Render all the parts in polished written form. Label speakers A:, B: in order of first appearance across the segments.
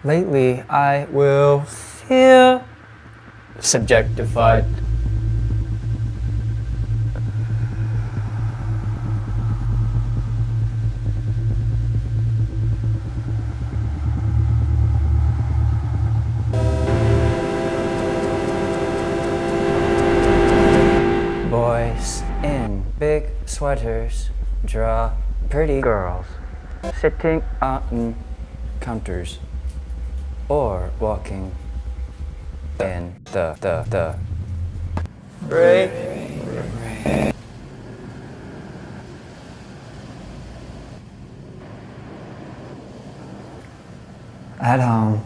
A: Lately, I will feel subjectified. Boys in big sweaters draw pretty girls sitting on counters or walking in the rain. At home,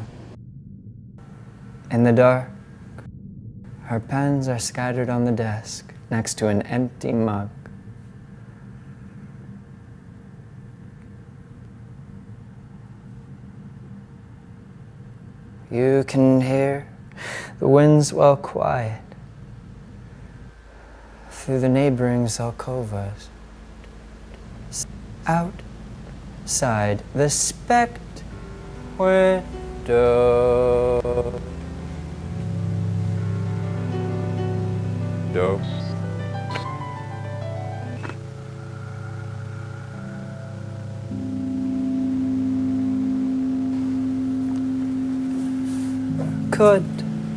A: in the dark, her pens are scattered on the desk next to an empty mug. You can hear the winds well quiet through the neighboring alcovas. Outside the spect window. Could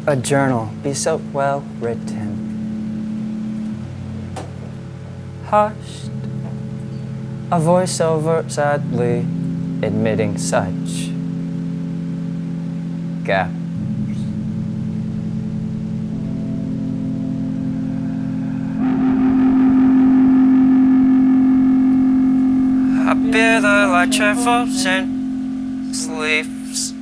A: a journal be so well written? Hushed, a voiceover sadly admitting such gaps. I bear the light travels and sleeps.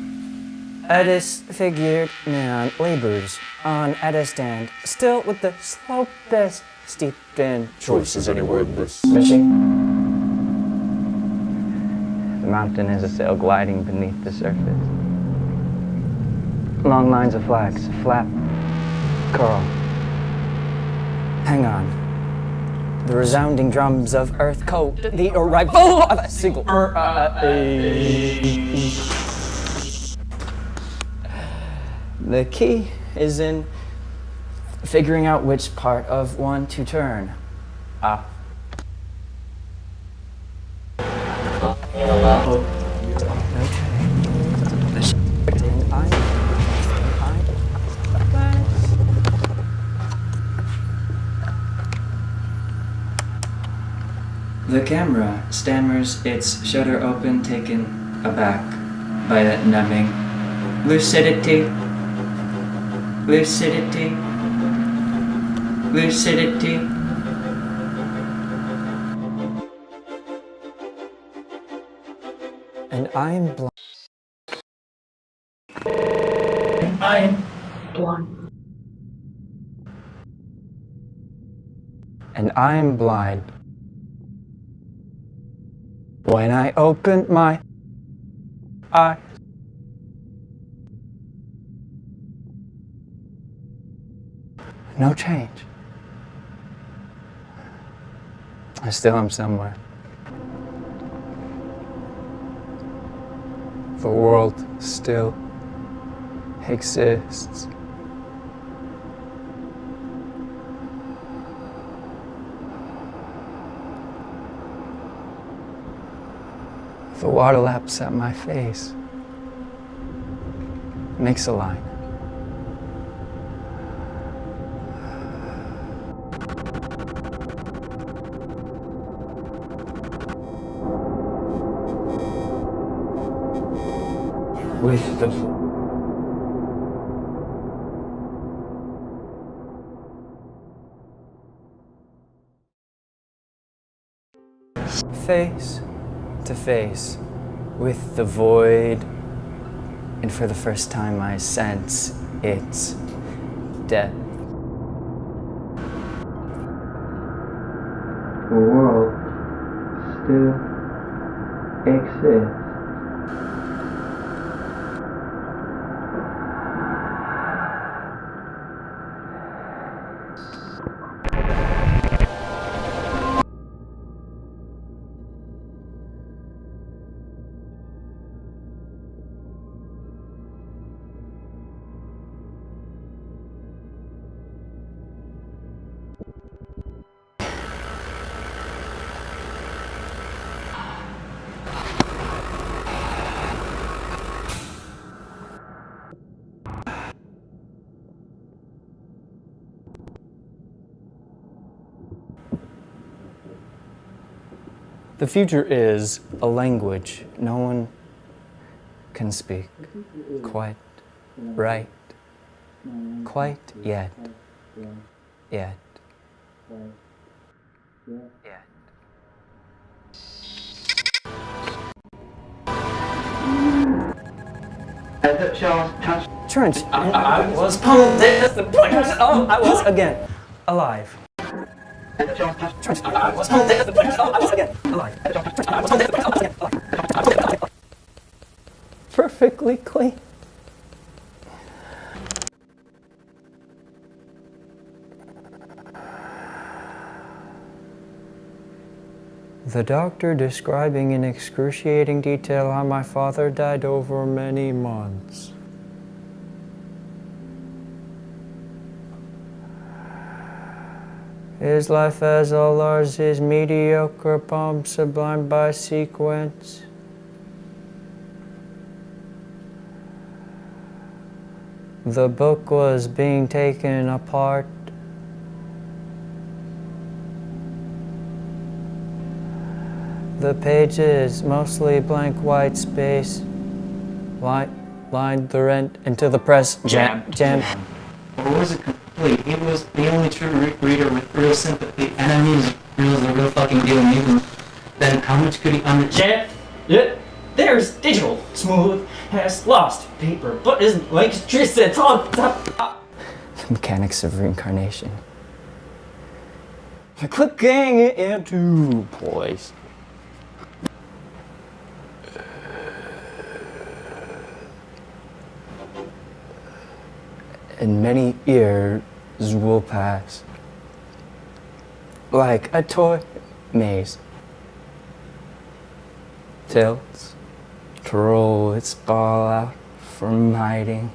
A: A disfigured man labors on at a stand, still with the slope that's steeped in choices anywhere this mission. The mountain is a sail gliding beneath the surface. Long lines of flags flap, curl. Hang on. The resounding drums of earth code the arrival of a single The key is in figuring out which part of one to turn. The camera stammers its shutter open, taken aback by that numbing lucidity. Lucidity. Lucidity. And I'm blind. I'm blind. And I'm blind. When I open my eyes, no change. I still am somewhere. The world still exists. The water laps at my face, makes a line. With the face to face with the void, and for the first time I sense its depth. The world still exists. The future is a language no one can speak quite right, quite yet, yet, yet. Trench, I was pummeled. That's the point. Oh, I was again alive. Trench, I was pummeled. That's the point. Oh, I was again alive. Trench, I was pummeled. Oh, I was again alive. Perfectly clean. The doctor describing in excruciating detail how my father died over many months. His life as all ours is mediocre, pomp sublimed by sequence. The book was being taken apart. The pages, mostly blank white space, lined the rent into the press. Jam.
B: Or was it complete? He was the only true reader with real sympathy, and I mean, real the real fucking deal. And even then, how much could he understand?
C: Yeah, there's digital, smooth, has lost paper, but isn't like electricity. It's all
A: The mechanics of reincarnation. Clicking it into place. And many years will pass, like a toy maze. Tilts to roll its ball out from hiding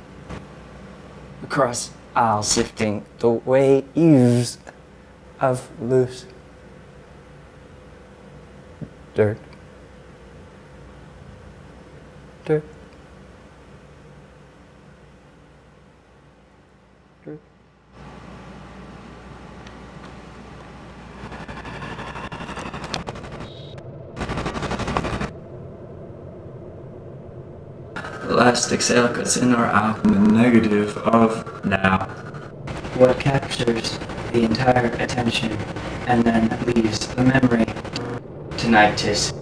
A: across aisles, sifting the waves of loose dirt. Dirt.
B: The last exhale cuts in or out the negative of now. What captures the entire attention and then leaves the memory. Tinnitus.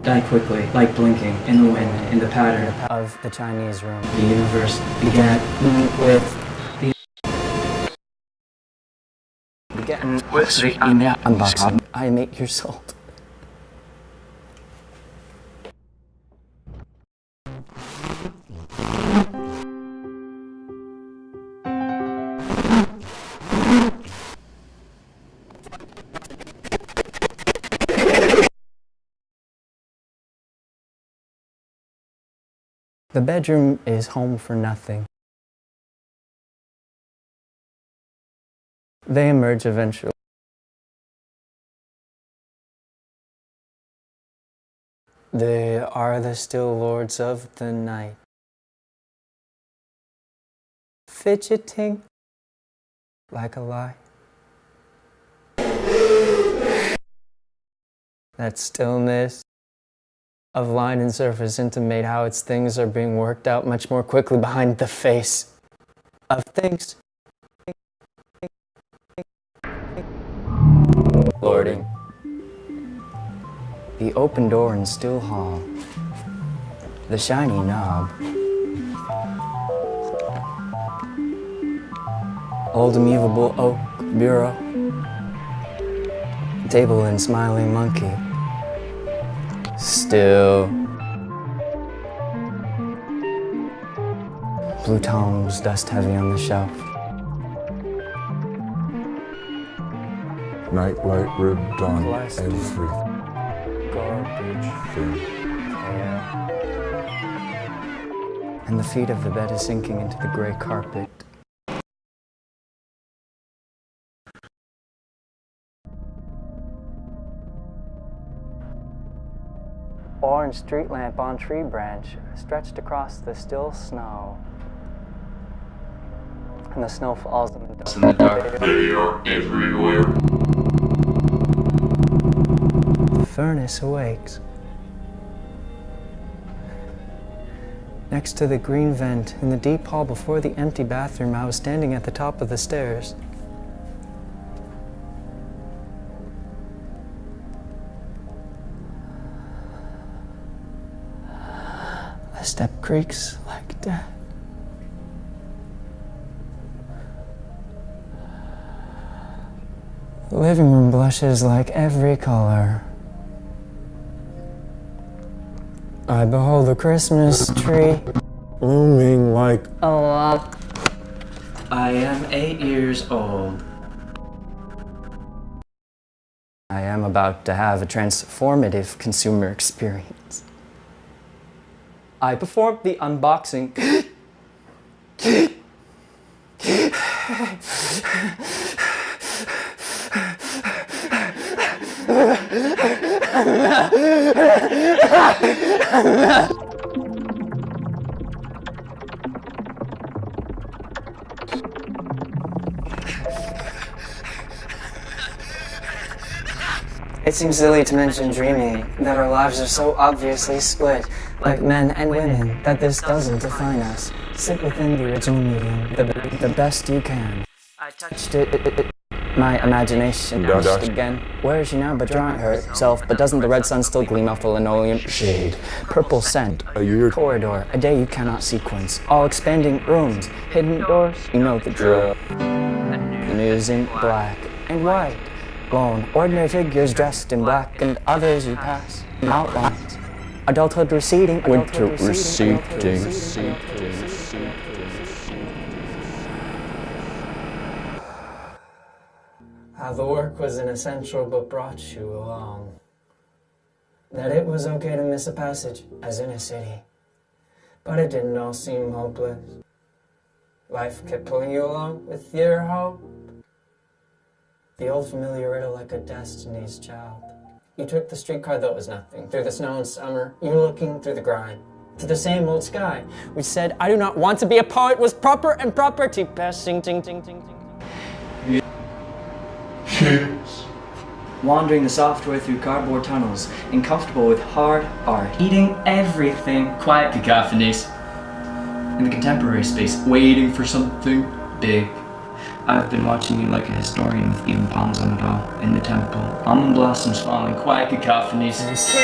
B: Die quickly, like blinking in the wind, in the pattern
A: Of the Chinese room.
B: the universe began with the
A: Unboxing. I make your salt. The bedroom is home for nothing. They emerge eventually. They are the still lords of the night. Fidgeting like a lie. That stillness of line and surface intimate how its things are being worked out much more quickly behind the face of things. Lording. The open door and still hall. The shiny knob. Old immovable oak bureau. Table and smiling monkey. Still. Blue tomes, dust heavy on the shelf.
D: Nightlight ribbed on
A: Plastic.
D: every
A: Garbage.
D: thing.
A: And the feet of the bed is sinking into the gray carpet. Orange street lamp on tree branch stretched across the still snow. And the snow falls in the dark.
B: They are everywhere.
A: furnace awakes. Next to the green vent in the deep hall before the empty bathroom, I was standing at the top of the stairs. A step creaks like death. The living room blushes like every color. I behold the Christmas tree blooming like a lot.
B: I am 8 years old.
A: I am about to have a transformative consumer experience. I perform the unboxing. It seems silly to mention dreaming, that our lives are so obviously split, like men and women, that this doesn't define us. Sit within the original medium, the best you can. I touched it. My imagination dashed again. Where is she now but drawing herself? But doesn't the red sun still gleam off the linoleum shade? Purple scent, a corridor, a day you cannot sequence. All expanding rooms, hidden doors, you know the drill. The news in black and white. Lone, ordinary figures dressed in black, and others you pass, outlines. Adulthood receding, winter receding. How the work was inessential but brought you along. That it was okay to miss a passage, as in a city. But it didn't all seem hopeless. Life kept pulling you along with your hope. The old familiar riddle like a destiny's child. You took the streetcar though it was nothing. Through the snow and summer, you were looking through the grime. To the same old sky, which said, I do not want to be a poet, was proper and property passing, ting, ting, ting, ting.
B: Wandering the software through cardboard tunnels, uncomfortable with hard art, eating everything, quiet cacophonies. In the contemporary space, waiting for something big. I've been watching you like a historian with even palms on it all. In the temple, almond blossoms falling, quiet cacophonies.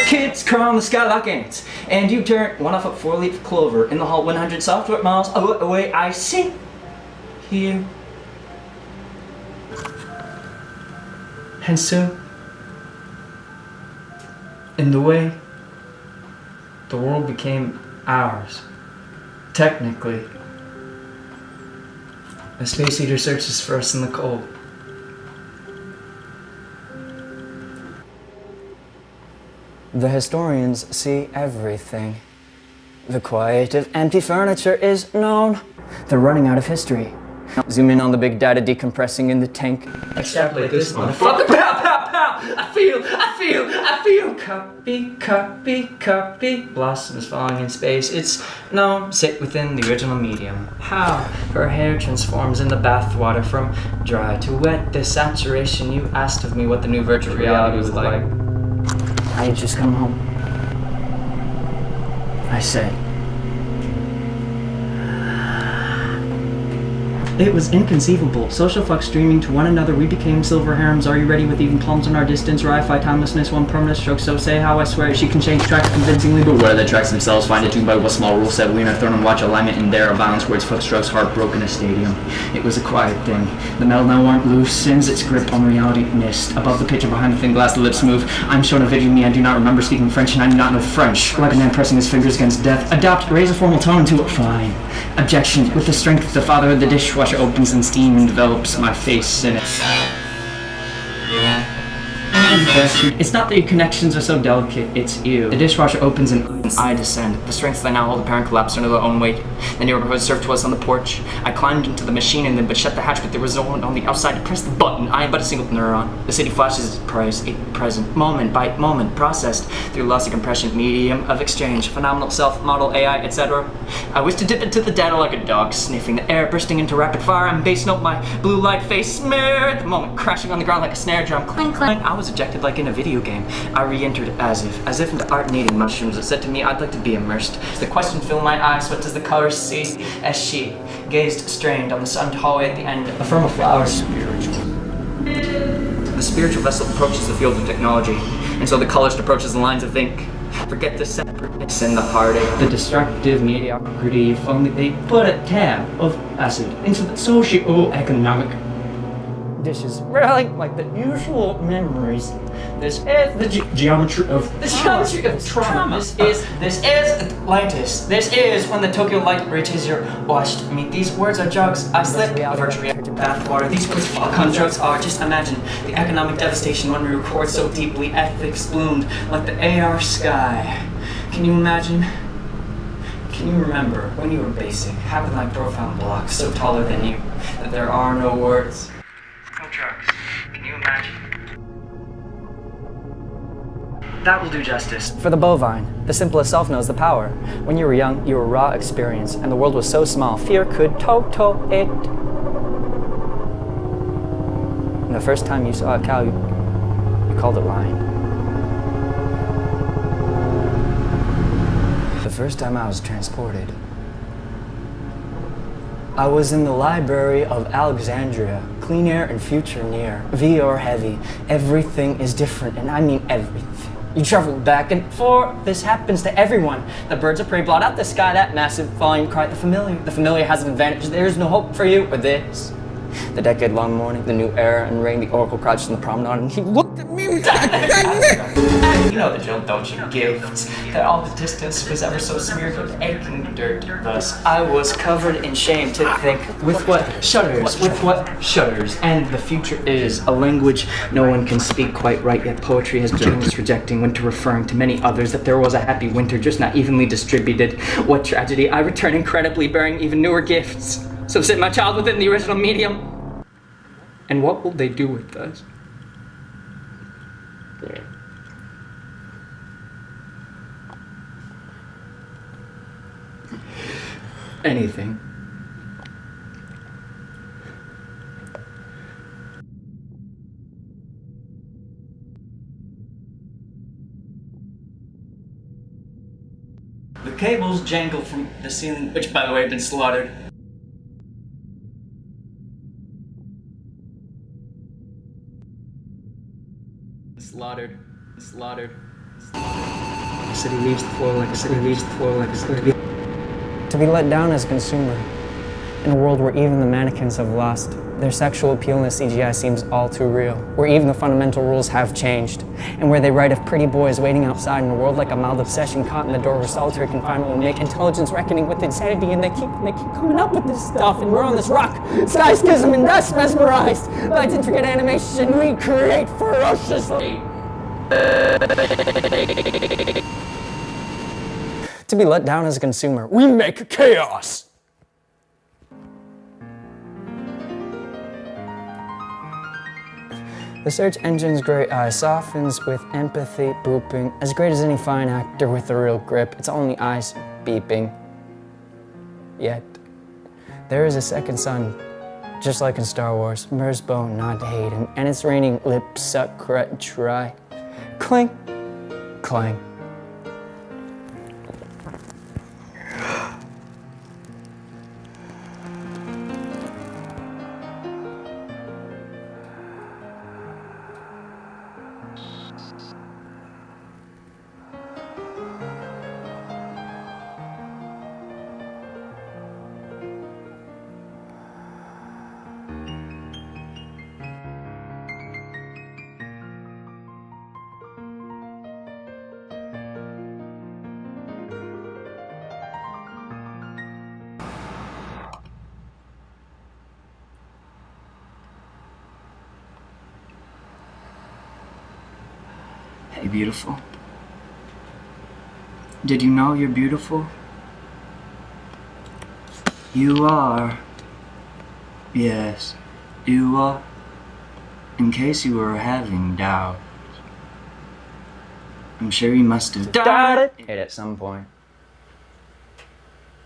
B: Kids crawl in the sky like ants, and you turn one off a four-leaf clover. In the hall 100 software miles away, I see you. And so, in the way, the world became ours. Technically. A space eater searches for us in the cold.
A: The historians see everything. The quiet of empty furniture is known. They're running out of history. Zoom in on the big data decompressing in the tank.
B: Extrapolate this motherfucker. Pow, pow, pow! I feel. Copy. Blossoms falling in space. It's no, sit within the original medium. How her hair transforms in the bathwater from dry to wet. The saturation you asked of me what the new virtual reality was like.
A: I had just come home. I said.
B: It was inconceivable. Social fuck streaming to one another, we became silver harems. Are you ready with even palms on our distance? Ri-Fi timelessness, one permanent stroke. So say how I swear she can change tracks convincingly, but where are the tracks themselves? Find it tuned by what small rule set. We in our throne and watch alignment in there. Violence words, foot strokes, heartbroken a stadium. It was a quiet thing. The metal now aren't loosens its grip on reality mist. Above the picture, behind the thin glass, the lips move. I'm shown a video of me. I do not remember speaking French, and I do not know French. Like a man pressing his fingers against death. Adopt, raise a formal tone to a fine. Objection. With the strength of the father of the dishwasher opens and steam envelops my face in it. It's not that your connections are so delicate, it's you. The dishwasher opens and I descend. The strength that I now hold apparent collapsed under their own weight. The neighborhood served to us on the porch. I climbed into the machine and then but shut the hatch, but there was no one on the outside to press the button. I am but a single neuron. The city flashes its price, a present, moment by moment, processed through loss of compression, medium of exchange, phenomenal self, model, AI, etc. I wish to dip into the data like a dog, sniffing the air, bursting into rapid fire. I'm bass note, my blue light face smeared. The moment crashing on the ground like a snare drum. Clang, clang. I was a
C: projected like in a video game. I re-entered as if into art-needing mushrooms. It said to me, I'd like to be immersed. The question filled my eyes, what does the color see? As she gazed strained on the sun's hallway at the end, a firm of flowers. The spiritual vessel approaches the field of technology, and so the colorist approaches the lines of ink. Forget the separateness and the heartache, the destructive mediocrity, if only they put a tab of acid into the socio-economic dishes. Really, like the usual memories. This is the geometry of trauma. This is Atlantis. This is when the Tokyo light reaches your washed meat. These words are drugs. I slip a virtual reactor bathwater. These words fuck on drugs are. Just imagine the economic devastation when we record so deeply, ethics bloomed like the AR sky. Can you imagine? Can you remember when you were basic, having like profound blocks so taller than you that there are no words? No drugs. Can you imagine? That will do justice.
A: For the bovine, the simplest self knows the power. When you were young, you were raw experience, and the world was so small, fear could total it. And the first time you saw a cow, you called it lying. The first time I was transported, I was in the library of Alexandria. Clean air and future near. VR heavy. Everything is different, and I mean everything. You travel back and forth. This happens to everyone. The birds of prey blot out the sky. That massive volume cry. The familiar has an advantage. There's no hope for you or this. The decade-long morning, the new era and rain. The oracle crouched in the promenade, and he looked at me.
C: You know the drill, don't you? Gifts. That all the distance was ever so smeared with aching dirt. Thus, I was covered in shame to think with what shudders. And the future is a language no one can speak quite right, yet poetry has journalists rejecting winter, referring to many others that there was a happy winter, just not evenly distributed. What tragedy. I return incredibly, bearing even newer gifts. So sit my child within the original medium. And what will they do with us? Anything. The cables jangled from the ceiling, which by the way had been slaughtered. Slaughtered. The city leaves the floor like a city.
A: To be let down as a consumer, in a world where even the mannequins have lost their sexual appeal and the CGI seems all too real, where even the fundamental rules have changed, and where they write of pretty boys waiting outside in a world like a mild obsession caught in the door where solitary confinement will make intelligence reckoning with insanity, and they keep coming up with this stuff, and we're on this rock, sky schism, and thus mesmerized by intricate animation we create ferociously. To be let down as a consumer, we make chaos. The search engine's gray eye softens with empathy booping. As great as any fine actor with a real grip, it's only eyes beeping. Yet, there is a second sun, just like in Star Wars. Mir's bone, not to Hayden, and it's raining lips suck, try. Clink, clang.
C: Hey, beautiful. Did you know you're beautiful? You are. Yes, you are. In case you were having doubts, I'm sure you must have doubted it at some point.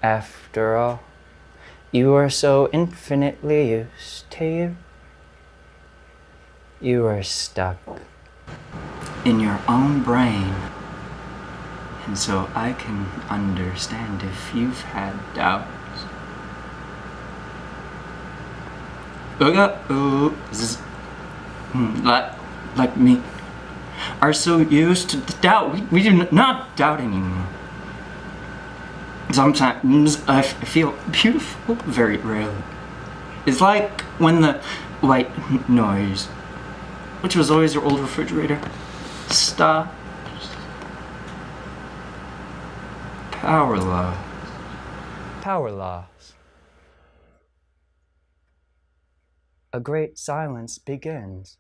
C: After all, you are so infinitely used to you. You are stuck
B: in your own brain. And so I can understand if you've had doubts. Like me, are so used to the doubt. We do not doubt anymore. Sometimes I feel beautiful, very rarely. It's like when the white noise, which was always your old refrigerator, stops. Power loss.
A: Power loss. A great silence begins.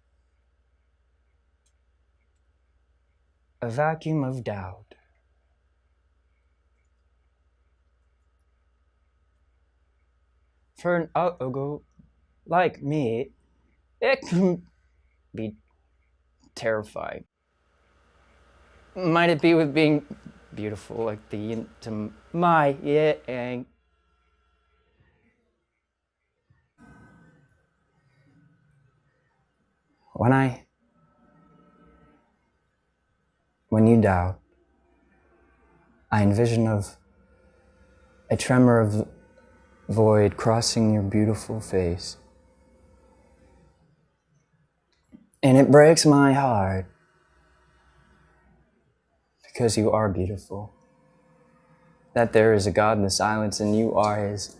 A: A vacuum of doubt. For an ogo like me, it can be terrifying. Might it be with being beautiful like the yin to my yang? When you doubt, I envision of a tremor of void crossing your beautiful face. And it breaks my heart because you are beautiful. That there is a God in the silence and you are his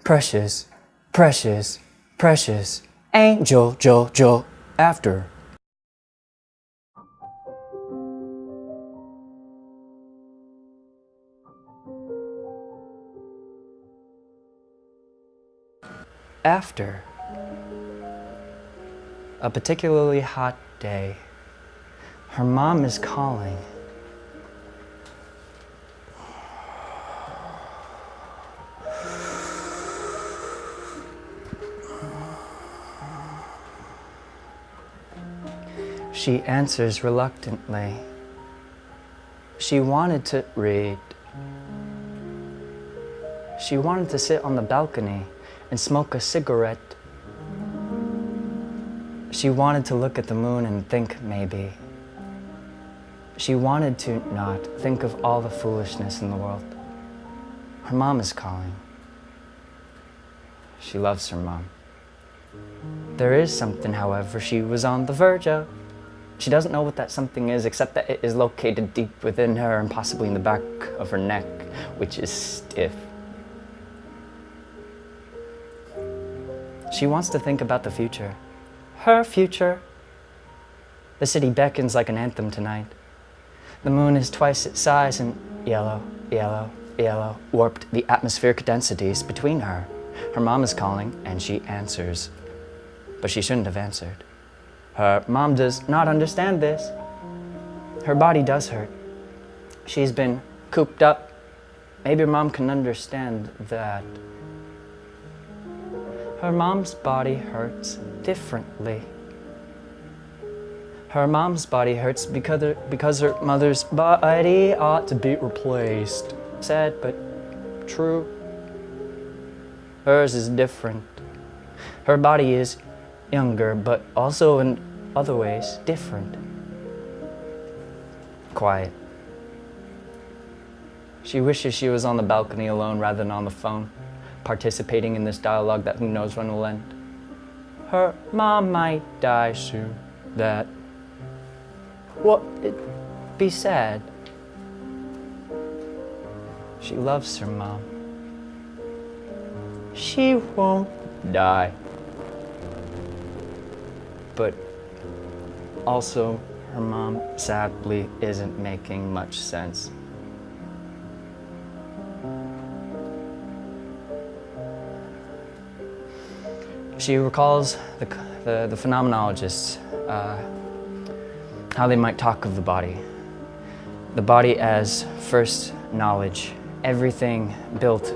A: precious, precious, precious angel, after. After a particularly hot day, her mom is calling. She answers reluctantly. She wanted to read. She wanted to sit on the balcony and smoke a cigarette. She wanted to look at the moon and think, maybe. She wanted to not think of all the foolishness in the world. Her mom is calling. She loves her mom. There is something, however, she was on the verge of. She doesn't know what that something is, except that it is located deep within her and possibly in the back of her neck, which is stiff. She wants to think about the future. Her future. The city beckons like an anthem tonight. The moon is twice its size and yellow, yellow, yellow, warped the atmospheric densities between her. Her mom is calling and she answers. But she shouldn't have answered. Her mom does not understand this. Her body does hurt. She's been cooped up. Maybe her mom can understand that. Her mom's body hurts differently. Her mom's body hurts because her mother's body ought to be replaced. Sad but true. Hers is different. Her body is younger, but also in other ways different. Quiet. She wishes she was on the balcony alone rather than on the phone, participating in this dialogue that who knows when will end. Her mom might die soon. That it'd be sad. She loves her mom. She won't die. But also, her mom sadly isn't making much sense. She recalls the phenomenologists, how they might talk of the body. The body as first knowledge, everything built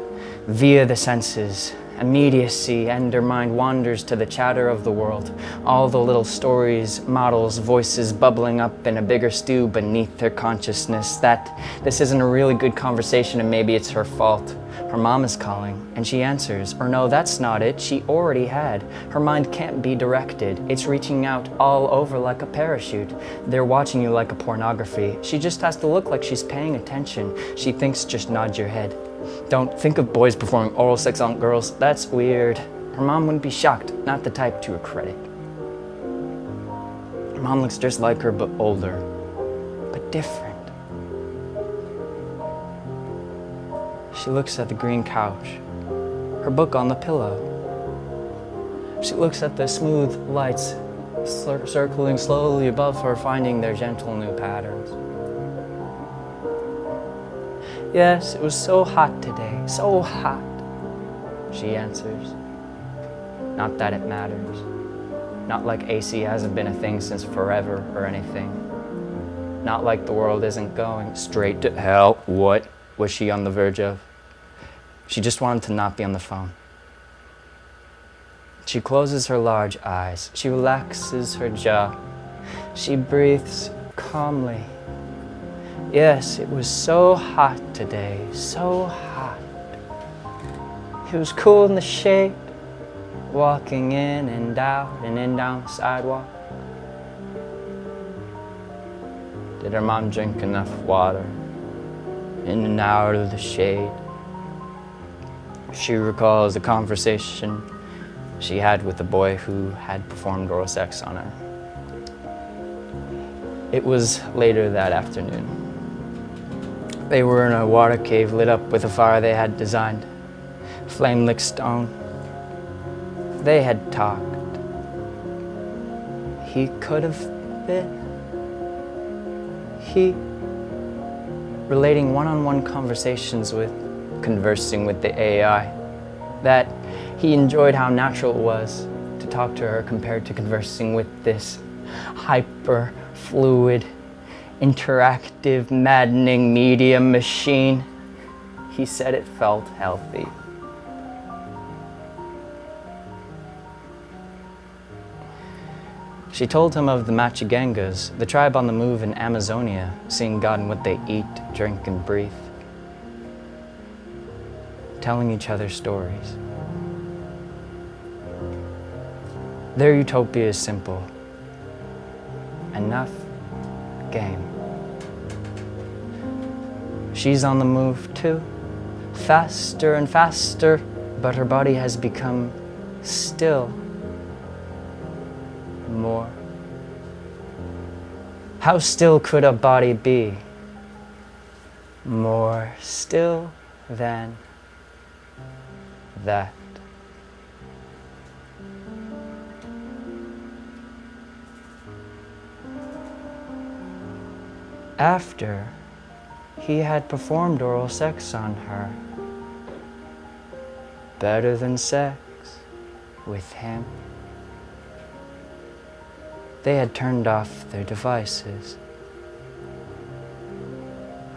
A: via the senses, immediacy, and her mind wanders to the chatter of the world. All the little stories, models, voices bubbling up in a bigger stew beneath her consciousness. That this isn't a really good conversation and maybe it's her fault. Her mom is calling, and she answers, or no, that's not it, she already had. Her mind can't be directed. It's reaching out all over like a parachute. They're watching you like a pornography. She just has to look like she's paying attention. She thinks just nod your head. Don't think of boys performing oral sex on girls. That's weird. Her mom wouldn't be shocked, not the type to her credit. Her mom looks just like her, but older, but different. She looks at the green couch, her book on the pillow. She looks at the smooth lights circling slowly above her, finding their gentle new patterns. Yes, it was so hot today, so hot, she answers. Not that it matters. Not like AC hasn't been a thing since forever or anything. Not like the world isn't going straight to hell. What was she on the verge of? She just wanted to not be on the phone. She closes her large eyes. She relaxes her jaw. She breathes calmly. Yes, it was so hot today, so hot. It was cool in the shade, walking in and down the sidewalk. Did her mom drink enough water? In and out of the shade. She recalls a conversation she had with a boy who had performed oral sex on her. It was later that afternoon. They were in a water cave lit up with a fire they had designed, flame-licked stone. They had talked. He could have been. He, relating one-on-one conversations with, conversing with the AI, that he enjoyed how natural it was to talk to her compared to conversing with this hyper-fluid, interactive, maddening media machine. He said it felt healthy. She told him of the Machigangas, the tribe on the move in Amazonia, seeing God in what they eat, drink, and breathe. Telling each other stories. Their utopia is simple. Enough game. She's on the move too, faster and faster, but her body has become still more. How still could a body be? More still than that. After he had performed oral sex on her, better than sex with him, they had turned off their devices.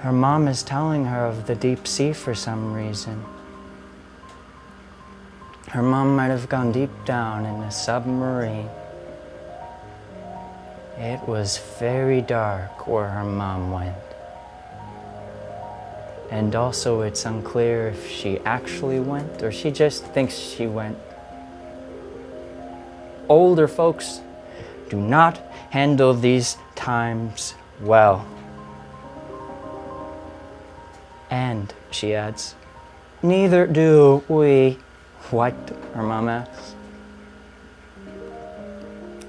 A: Her mom is telling her of the deep sea for some reason. Her mom might have gone deep down in a submarine. It was very dark where her mom went. And also it's unclear if she actually went or she just thinks she went. Older folks do not handle these times well. And, she adds, neither do we. What? Her mom asks.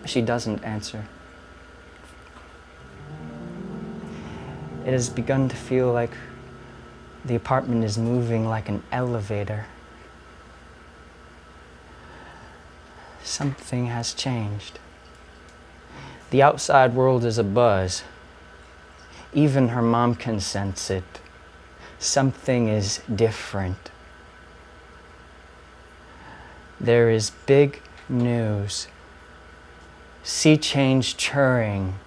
A: She doesn't answer. It has begun to feel like the apartment is moving like an elevator. Something has changed. The outside world is abuzz. Even her mom can sense it. Something is different. There is big news. Sea change churring.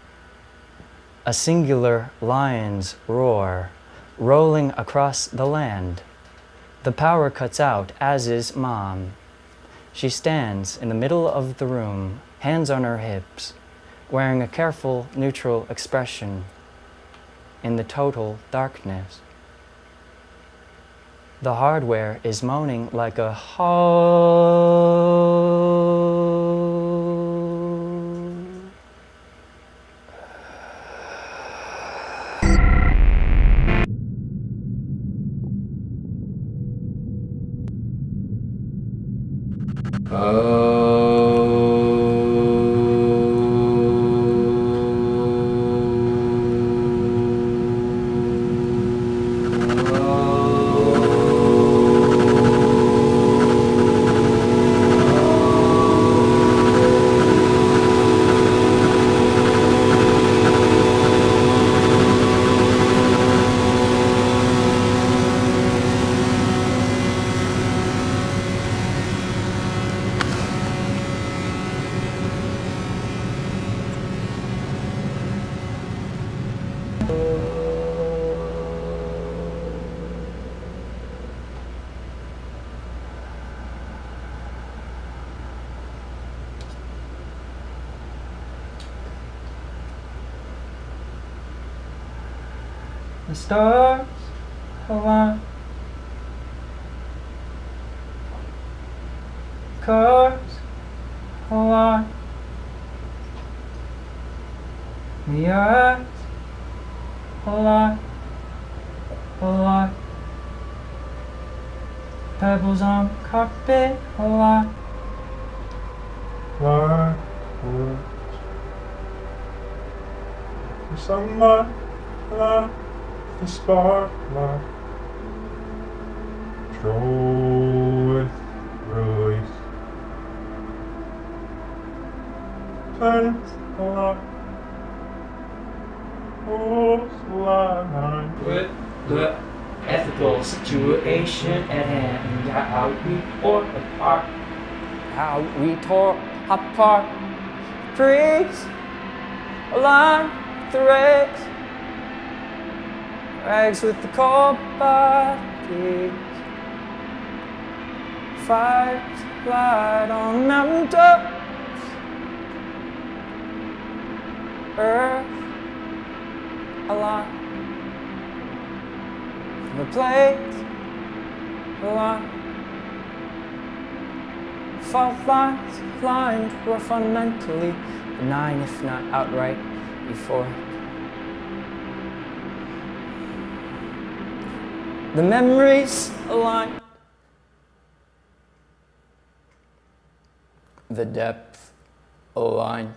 A: A singular lion's roar, rolling across the land. The power cuts out, as is Mom. She stands in the middle of the room, hands on her hips, wearing a careful, neutral expression in the total darkness. The hardware is moaning like a The stars align, cars align, the eyes align, align, pebbles on carpet align.
D: Light the sunlight, light the sparklight, stroll with release, planets alive, rules line.
C: With the ethical situation at hand, how we tore apart.
A: How we tore apart, trees along the rags, rags with the cold bodies, fires light on mountain tops, earth alive, the plates alive. Fault lines lined were fundamentally benign, if not outright euphoric. The memories aligned, the depth aligned.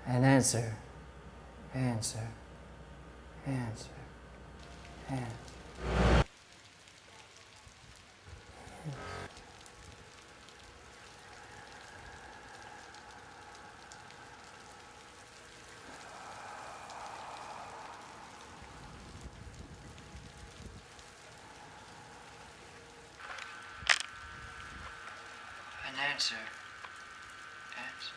A: An answer, answer, answer, answer. An answer, answer.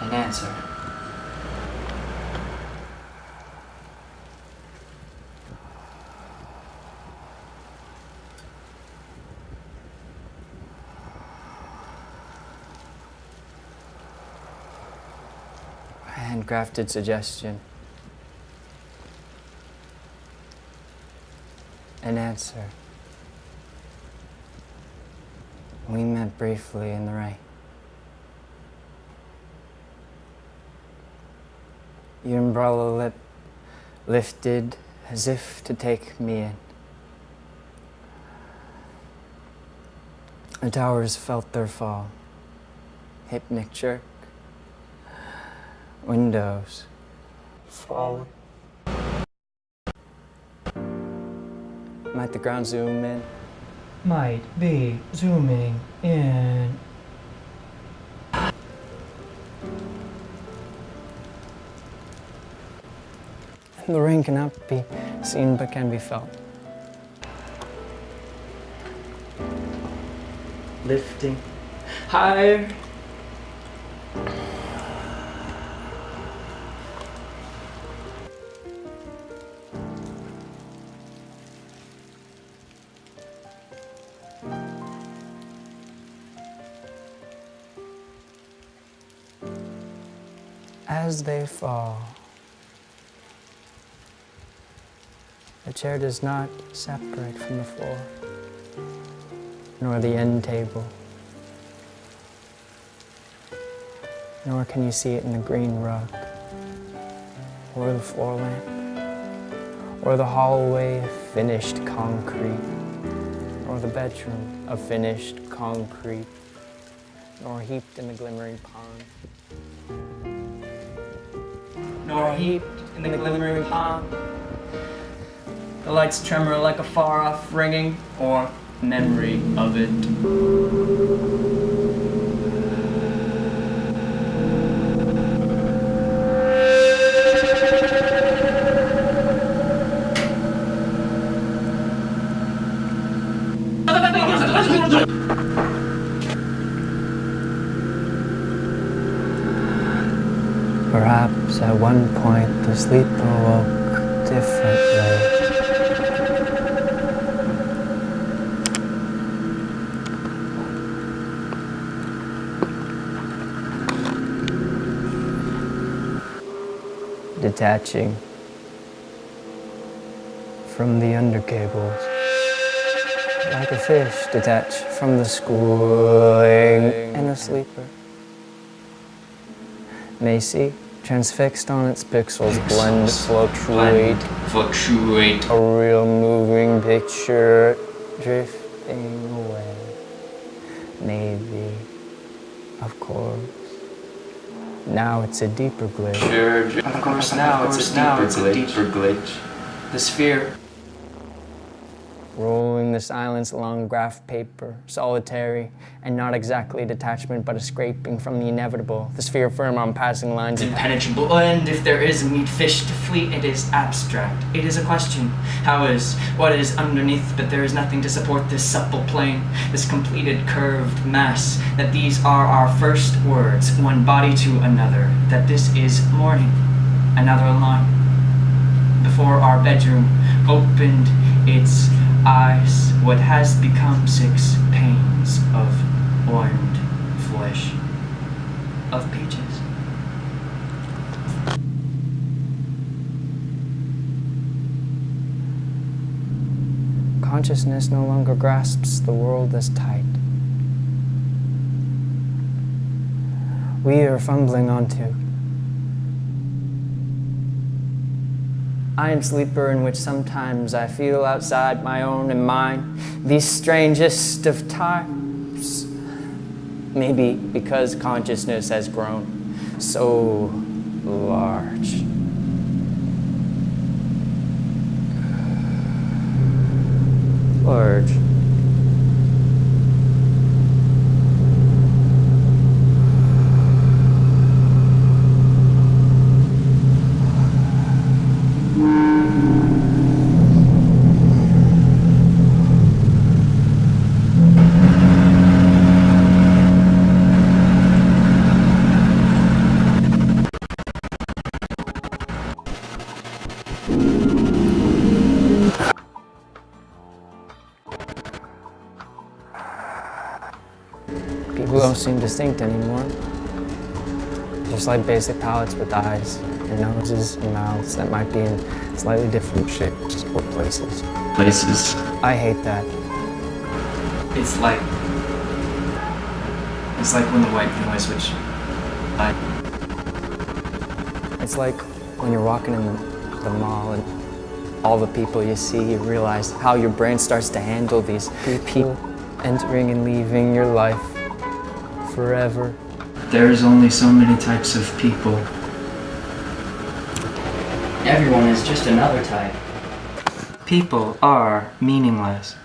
A: An answer. Handcrafted suggestion. An answer. We met briefly in the rain. Your umbrella lip lifted as if to take me in. The towers felt their fall. Hypnic jerk. Windows
D: Falling.
A: Might the ground zoom in?
C: Might be zooming in.
A: The rain cannot be seen but can be felt.
C: Lifting higher.
A: As they fall, the chair does not separate from the floor, nor the end table, nor can you see it in the green rug, or the floor lamp, or the hallway of finished concrete, nor the bedroom of finished concrete, nor heaped in the glimmering pond.
C: Nor heaped in the glimmering pond. The lights tremor like a far-off ringing or memory of it.
A: Perhaps at one point the sleeper woke differently. Detaching from the undercables, like a fish detached from the schooling, and a sleeper may see, transfixed on its pixels, blend, fluctuate, a real moving picture drifting away. Maybe, of course. Now it's a deeper glitch.
C: Of course, now it's a deeper glitch. The sphere.
A: Rolling the silence along graph paper, solitary, and not exactly detachment, but a scraping from the inevitable. The sphere firm on passing lines.
C: Impenetrable, and if there is a meat fish to flee, it is abstract. It is a question. How is, what is underneath, but there is nothing to support this supple plane, this completed curved mass, that these are our first words, one body to another, that this is morning, another line. Before our bedroom opened its eyes, what has become 6 panes of oiled flesh, of peaches.
A: Consciousness no longer grasps the world as tight. We are fumbling onto iron sleeper in which sometimes I feel outside my own and mine, the strangest of times. Maybe because consciousness has grown so large. Large. People don't seem distinct anymore. Just like basic palettes with eyes and noses and mouths that might be in slightly different shapes or places. I hate that.
C: It's like when the white noise, which
A: It's like when you're walking in the mall and all the people you see, you realize how your brain starts to handle these people entering and leaving your life forever.
C: there's only so many types of people. Everyone is just another type.
B: People are meaningless.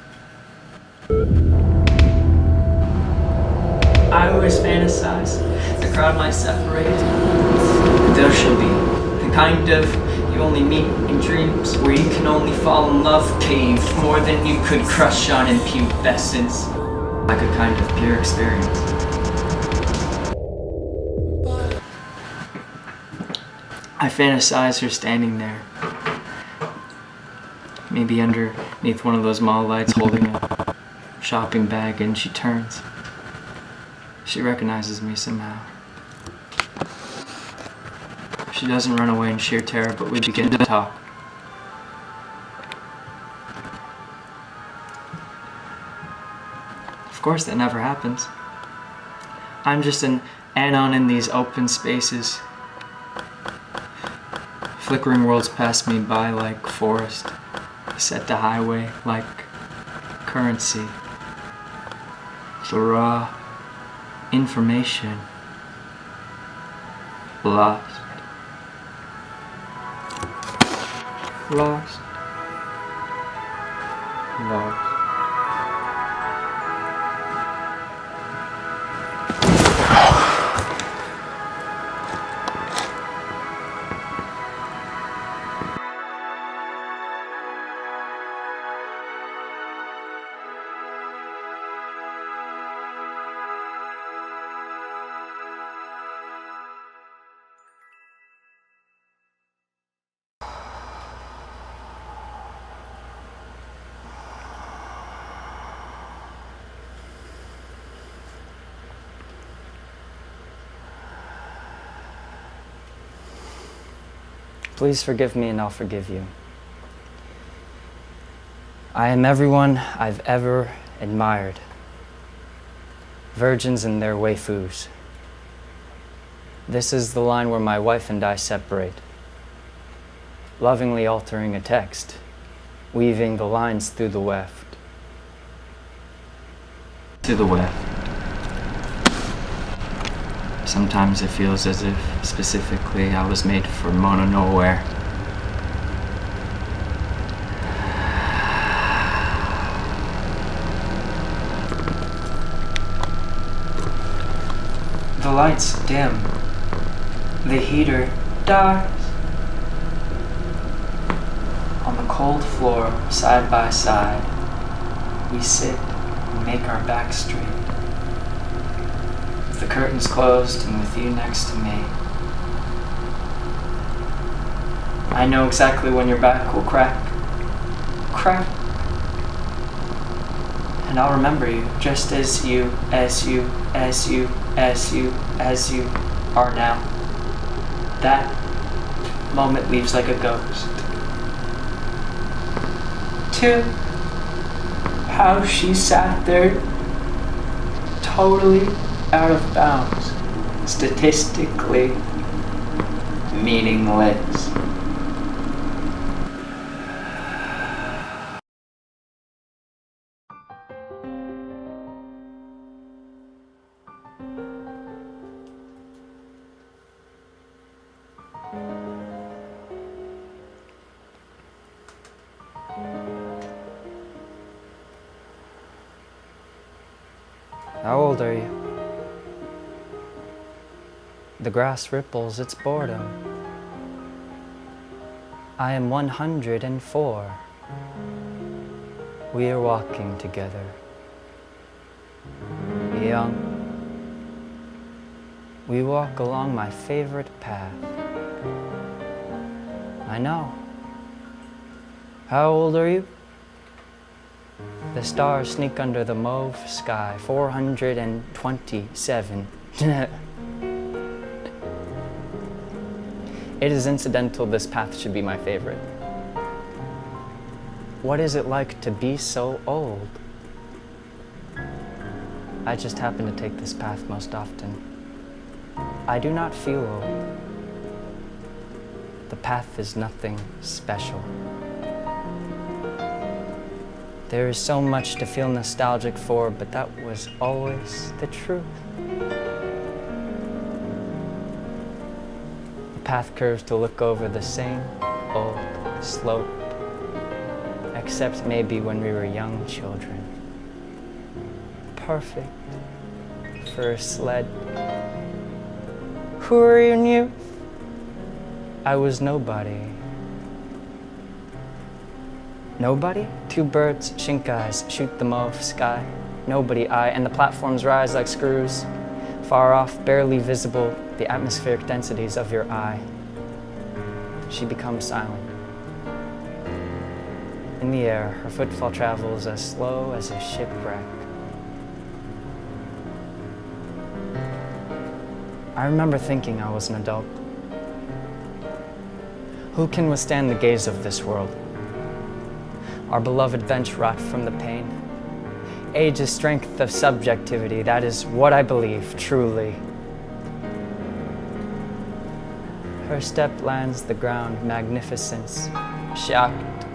B: I always fantasize the crowd might separate. There shall be the kind of you only meet in dreams, where you can only fall in love cave more than you could crush on in pubescence. Like a kind of pure experience. I fantasize her standing there. Maybe underneath one of those mall lights holding a shopping bag, and she turns. She recognizes me somehow. She doesn't run away in sheer terror, but we begin to talk. Of course, that never happens. I'm just an anon in these open spaces. Flickering worlds pass me by like forest, set to highway like currency. The raw information lost. Lost. Lost.
A: Please forgive me and I'll forgive you. I am everyone I've ever admired. Virgins and their waifus. This is the line where my wife and I separate. Lovingly altering a text, weaving the lines through the weft.
B: To the weft. Sometimes it feels as if, specifically, I was made for mono nowhere. The lights dim. The heater dies. On the cold floor, side by side, we sit and make our backs straight. The curtains closed and with you next to me. I know exactly when your back will crack. Crack. And I'll remember you just as you are now. That moment leaves like a ghost. To how she sat there totally out of bounds, statistically meaningless.
A: How old are you? The grass ripples its boredom. I am 104. We are walking together. Young. We walk along my favorite path. I know. How old are you? The stars sneak under the mauve sky. 427. It is incidental this path should be my favorite. What is it like to be so old? I just happen to take this path most often. I do not feel old. The path is nothing special. There is so much to feel nostalgic for, but that was always the truth. The path curves to look over the same old slope, except maybe when we were young children. Perfect for a sled. Who were you in youth? I was nobody. Nobody? Two birds, shinkais, shoot the mauve sky. Nobody, and the platforms rise like screws. Far off, barely visible, the atmospheric densities of your eye. She becomes silent. In the air, her footfall travels as slow as a shipwreck. I remember thinking I was an adult. Who can withstand the gaze of this world? Our beloved bench rot from the pain. Age is strength of subjectivity, that is what I believe, truly. Her step lands the ground, magnificence, shocked.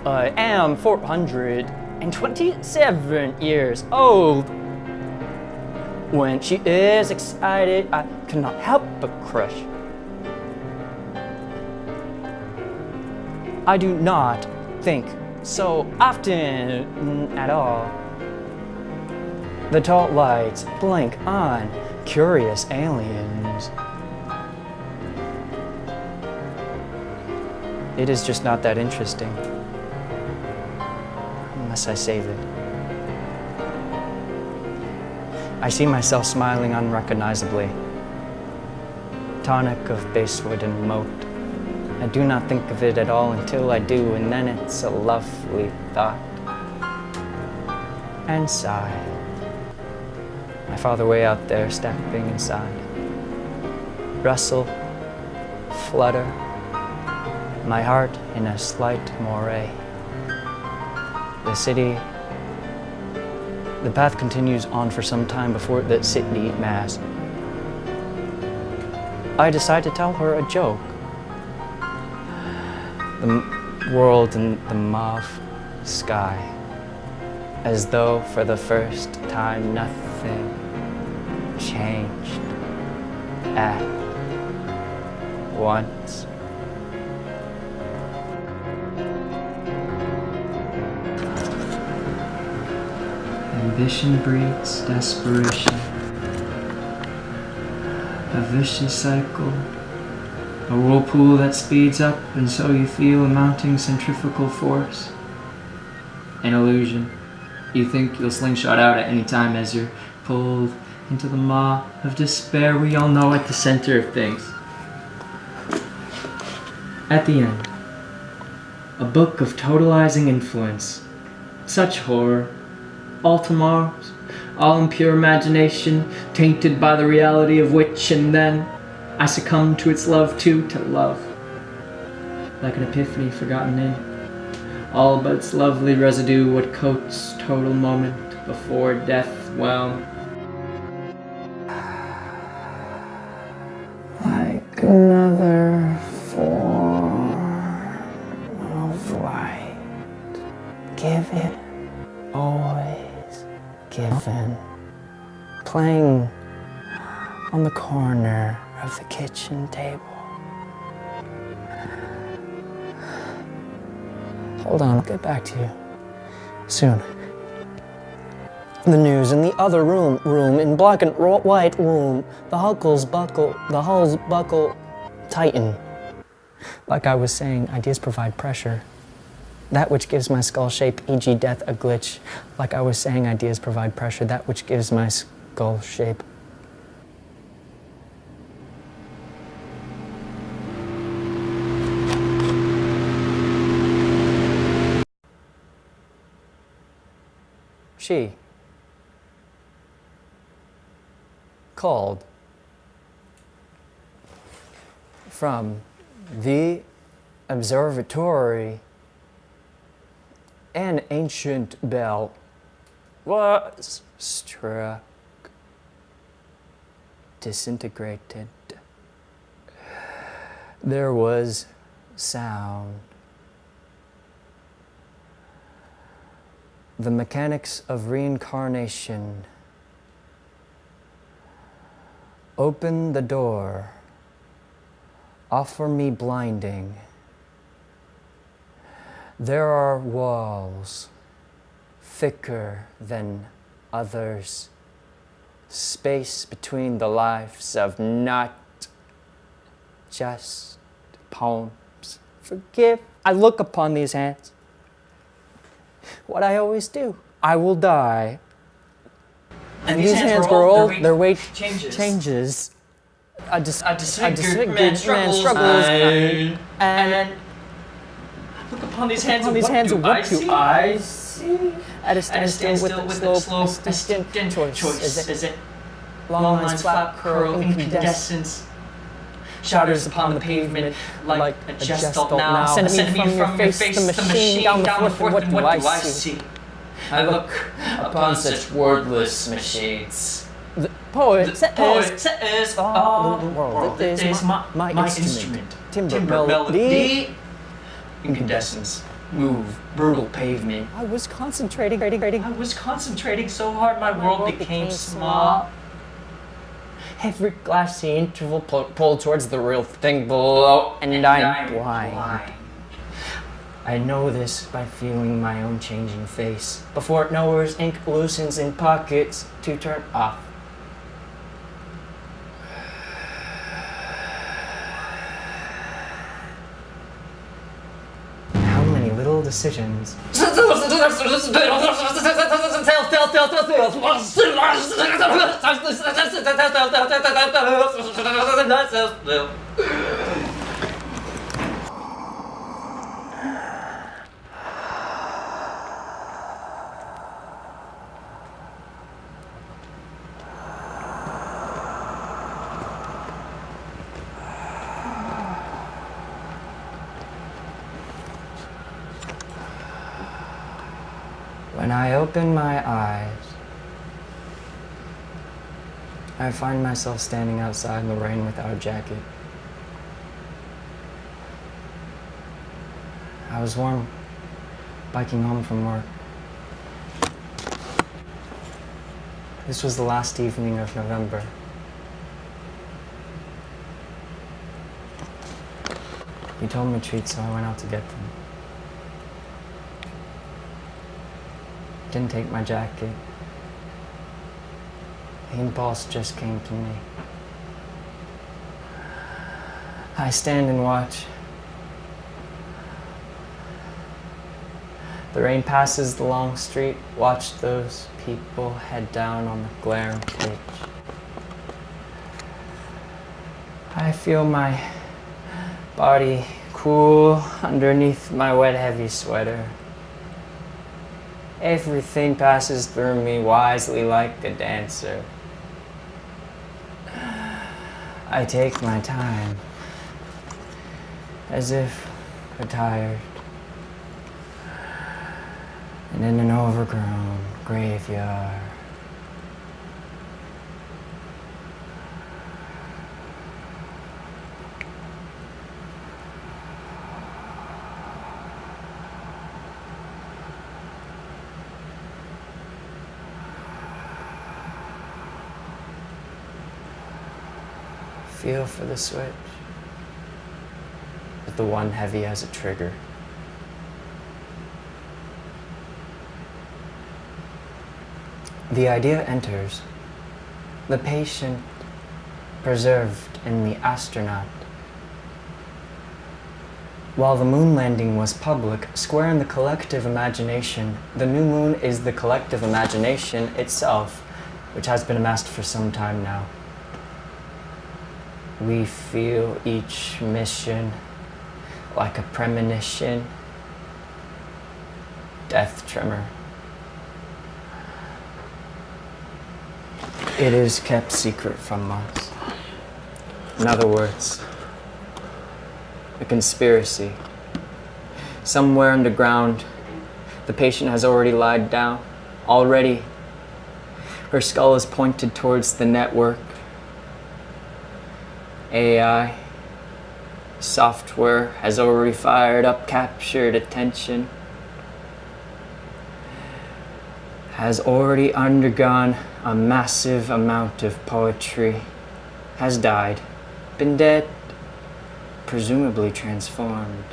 A: I am 427 years old. When she is excited, I cannot help but crush. I do not think so often at all. The tall lights blink on curious aliens. It is just not that interesting. Unless I save it. I see myself smiling unrecognizably. Tonic of basswood and moat. I do not think of it at all until I do, and then it's a lovely thought. And sigh. My father way out there stepping inside. Rustle, flutter, my heart in a slight moray. The city, the path continues on for some time before the city mass. I decide to tell her a joke. The world in the mauve sky, as though for the first time nothing changed at once.
B: Ambition breeds desperation. A vicious cycle. A whirlpool that speeds up, and so you feel a mounting centrifugal force. An illusion. You think you'll slingshot out at any time as you're pulled into the maw of despair we all know at the center of things. At the end, a book of totalizing influence. Such horror. All tomorrows, all impure imagination, tainted by the reality of which, and then I succumb to its love too, to love. Like an epiphany forgotten in. All but its lovely residue, what coats total moment before death whelm.
A: Like another form of light, given, always given, playing on the corner of the kitchen table. Hold on, I'll get back to you soon. The news in the other room in black and white room. The hulls buckle tighten. Like I was saying, ideas provide pressure. That which gives my skull shape, e.g. death, a glitch. Like I was saying, ideas provide pressure. That which gives my skull shape. She called from the observatory. An ancient bell was struck, disintegrated. There was sound. The mechanics of reincarnation. Open the door. Offer me blinding. There are walls thicker than others, space between the lives of not just poems. Forgive. I look upon these hands. What I always do. I will die. And these hands grow old, their weight changes. A disfigured man struggles, and
C: look upon these hands,
A: what do I see? At a standstill with a slow, distant choice. Is it long lines, flat curl, incandescence? Shatters upon the pavement like a gestalt now. Send me from your face the machine down the fourth, and what do I see?
C: I look upon such wordless machines.
A: The poet
C: says,
A: all the world is my instrument. Timber melody.
C: Incandescence. Move. Brutal pavement.
A: I was concentrating
C: so hard my world became small.
A: Every glassy interval pulled towards the real thing below, and I'm blind. I know this by feeling my own changing face. Before it knows, ink loosens in pockets to turn off. How many little decisions. When I open my eyes, I find myself standing outside in the rain without a jacket. I was warm, biking home from work. This was the last evening of November. He told me treats, so I went out to get them. Didn't take my jacket. The impulse just came to me. I stand and watch. The rain passes the long street. Watch those people head down on the glaring pitch. I feel my body cool underneath my wet, heavy sweater. Everything passes through me wisely like a dancer. I take my time, as if retired, and in an overgrown graveyard. Feel for the switch, with the one heavy as a trigger. The idea enters. The patient preserved in the astronaut. While the moon landing was public, square in the collective imagination, the new moon is the collective imagination itself, which has been amassed for some time now. We feel each mission like a premonition, death tremor. It is kept secret from us. In other words, a conspiracy. Somewhere underground, the patient has already lied down. Already, her skull is pointed towards the network. AI software has already fired up, captured attention, has already undergone a massive amount of poetry, has died, been dead, presumably transformed.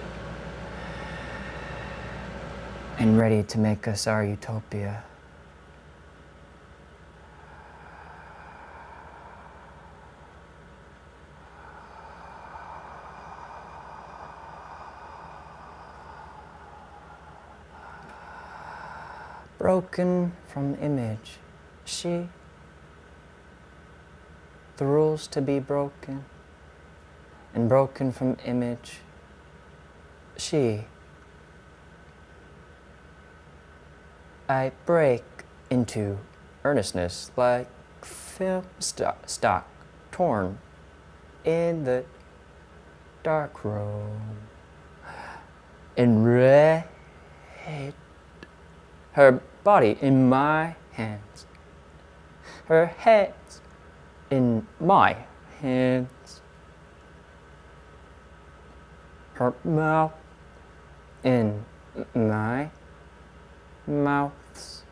A: and ready to make us our utopia. Broken from image, she, the rules to be broken, and broken from image, she. I break into earnestness like film stock torn in the dark room. In red, her body in my hands, her head in my hands, her mouth in my mouths,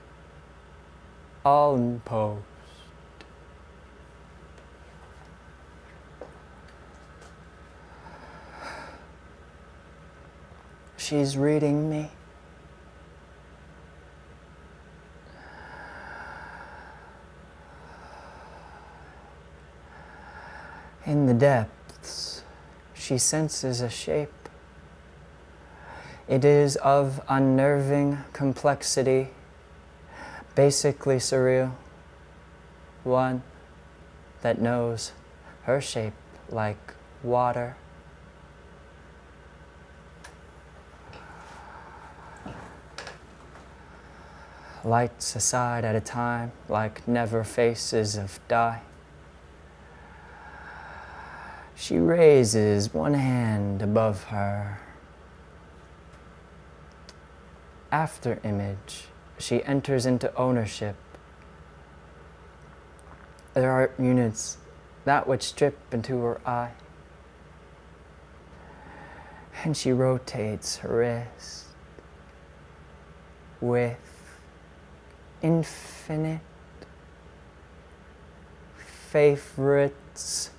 A: all in post. She's reading me. In the depths, she senses a shape. It is of unnerving complexity, basically surreal, one that knows her shape like water. Lights aside at a time, like never faces of dye. She raises one hand above her. After image, she enters into ownership. There are units, that which strip into her eye. And she rotates her wrist with infinite favorites